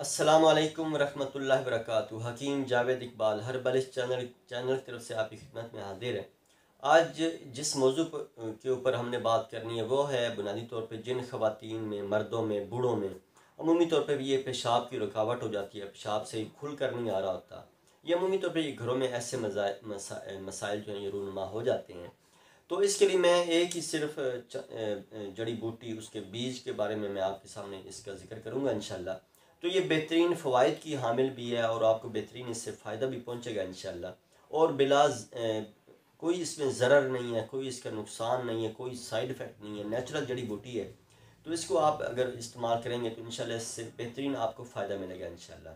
अस्सलामु अलैकुम रहमतुल्लाहि वबरकातुहू। हकीम जावेद इकबाल हर्बल इस चैनल की तरफ से आपकी खिदमत में हाजिर है। आज जिस मौजू के ऊपर हमने बात करनी है वो है बुनियादी तौर पे जिन ख़वातीन में, मर्दों में, बूढ़ों में अमूमी तौर पे भी ये पेशाब की रुकावट हो जाती है, पेशाब से खुल कर नहीं आ रहा होता। ये अमूमी तौर पे ये घरों में ऐसे मसाइल जो हैं ये रूनुमा हो जाते हैं। तो इसके लिए मैं एक ही सिर्फ जड़ी बूटी उसके बीज के बारे में मैं आपके सामने इसका जिक्र करूँगा इंशाल्लाह। तो ये बेहतरीन फ़वाइद की हामिल भी है और आपको बेहतरीन इससे फ़ायदा भी पहुँचेगा इंशाल्लाह। और कोई इसमें ज़रर नहीं है, कोई इसका नुकसान नहीं है, कोई साइड इफ़ेक्ट नहीं है, नेचुरल जड़ी बूटी है। तो इसको आप अगर इस्तेमाल करेंगे तो इंशाल्लाह इससे बेहतरीन आपको फ़ायदा मिलेगा इंशाल्लाह।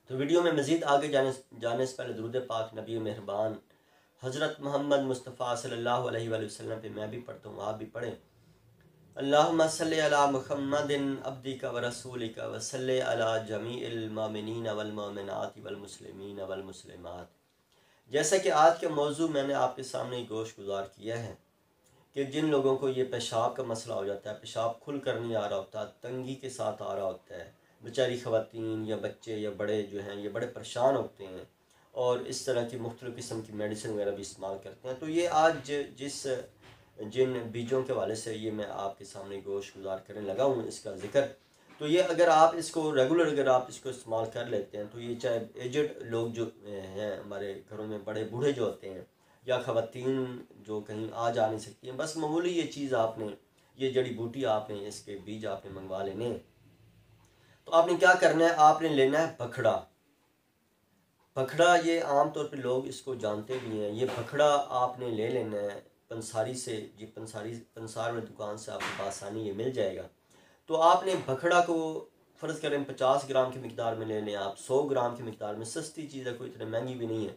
तो वीडियो में मज़ीद आगे जाने से पहले दुरूद पाक नबी मेहरबान हज़रत मोहम्मद मुस्तफ़ा सल्लल्लाहु अलैहि वसल्लम पे मैं भी पढ़ता हूँ, आप भी पढ़ें। अल्लाहुम्मा सल्लि अला मुहम्मदिन अब्दिका व रसूलिका व सल्लि अला जमीइल मोमिनीन वल मोमिनात वल मुस्लिमीन वल मुस्लिमात। जैसा कि आज का मौजू मैंने आपके सामने गोश गुजार किया है कि जिन लोगों को ये पेशाब का मसला हो जाता है, पेशाब खुल कर नहीं आ रहा होता, तंगी के साथ आ रहा होता है, बेचारी ख़वातीन या बच्चे या बड़े जो हैं ये बड़े परेशान होते हैं और इस तरह की मुख्तलिफ़ किस्म की मेडिसिन वगैरह भी इस्तेमाल करते हैं। तो ये आज जिन बीजों के हवाले से ये मैं आपके सामने गोश गुजार करने लगा हूँ इसका ज़िक्र, तो ये अगर आप इसको रेगुलर अगर आप इसको इस्तेमाल कर लेते हैं तो ये चाहे एजड लोग जो हैं हमारे घरों में बड़े बूढ़े जो होते हैं या ख़वातीन जो कहीं आ जा नहीं सकती हैं, बस मामूली ये चीज़ आपने ये जड़ी बूटी आपने इसके बीज आपने मंगवा लेने हैं। तो आपने क्या करना है, आपने लेना है बखड़ा। बखड़ा ये आम तौर पे लोग इसको जानते भी हैं। ये बखड़ा आपने ले लेना है पंसारी से, जी पंसार वाली दुकान से आपको आसानी ये मिल जाएगा। तो आपने बखड़ा को फ़र्ज़ करें 50 ग्राम की मिकदार में ले लें आप, 100 ग्राम की मिकदार में, सस्ती चीज़ है, कोई इतनी महंगी भी नहीं है।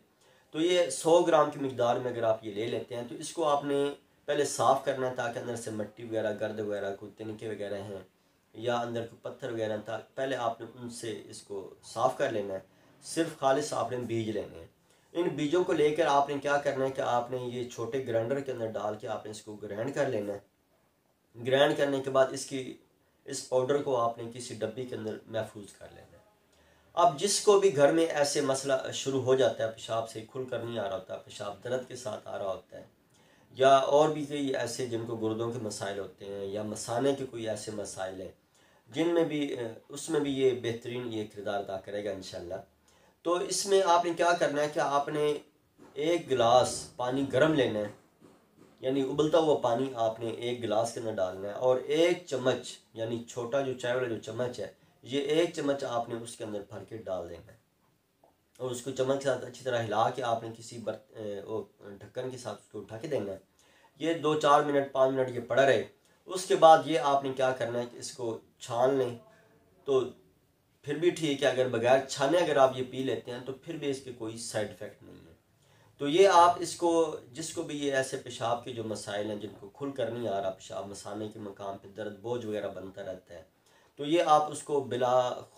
तो ये 100 ग्राम की मिकदार में अगर आप ये ले लेते हैं तो इसको आपने पहले साफ़ करना है ताकि अंदर से मिट्टी वगैरह, गर्द वगैरह, कोई तिनके वगैरह हैं या अंदर कोई पत्थर वगैरह था, पहले आपने उनसे इसको साफ़ कर लेना है। सिर्फ खालिस आपने बीज लेने हैं। इन बीजों को लेकर आपने क्या करना है कि आपने ये छोटे ग्राइंडर के अंदर डाल के आपने इसको ग्राइंड कर लेना है। ग्राइंड करने के बाद इस पाउडर को आपने किसी डब्बी के अंदर महफूज कर लेना है। अब जिसको भी घर में ऐसे मसला शुरू हो जाता है, पेशाब से खुल कर नहीं आ रहा होता, पेशाब दर्द के साथ आ रहा होता है, या और भी कई ऐसे जिनको गुर्दों के मसाइल होते हैं या मसाने के कोई ऐसे मसाइल हैं जिनमें भी उसमें भी ये बेहतरीन ये किरदार अदा करेगा इंशाल्लाह। तो इसमें आपने क्या करना है कि आपने एक गिलास पानी गर्म लेना है, यानी उबलता हुआ पानी आपने एक गिलास के अंदर डालना है और एक चम्मच, यानी छोटा जो चाय वाला जो चम्मच है, ये एक चम्मच आपने उसके अंदर भर के डाल देना है और उसको चम्मच के साथ अच्छी तरह हिला के आपने किसी ढक्कन के साथ उसको उठा के देना है। ये 2-4 मिनट 5 मिनट ये पड़ा रहे। उसके बाद ये आपने क्या करना है कि इसको छान लें। तो फिर भी ठीक है, अगर बगैर छाने अगर आप ये पी लेते हैं तो फिर भी इसके कोई साइड इफ़ेक्ट नहीं है। तो ये आप इसको, जिसको भी ये ऐसे पेशाब के जो मसाइल हैं जिनको खुल कर नहीं आ रहा, पेशाब मसाने के मकाम पे दर्द बोझ वगैरह बनता रहता है, तो ये आप उसको बिला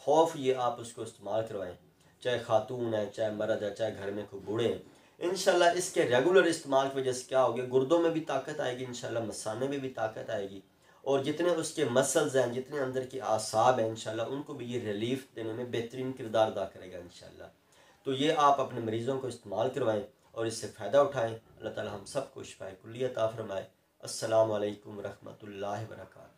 खौफ ये आप उसको इस्तेमाल करवाएं, चाहे खातून है, चाहे मर्द है, चाहे घर में कोई बूढ़े हैं। इंशाल्लाह इसके रेगुलर इस्तेमाल की वजह से क्या होगा, गुर्दों में भी ताकत आएगी इंशाल्लाह, मसाने में भी ताकत आएगी और जितने उसके मसल्स हैं, जितने अंदर के आसाब हैं, इंशाल्लाह उनको भी ये रिलीफ देने में बेहतरीन किरदार अदा करेगा इंशाल्लाह। तो ये आप अपने मरीज़ों को इस्तेमाल करवाएं और इससे फ़ायदा उठाएं। अल्लाह ताला हम सबको शिफ़ाए कुल्ली अता फ़रमाए। अस्सलामु अलैकुम रहमतुल्लाहि व बरकातहू।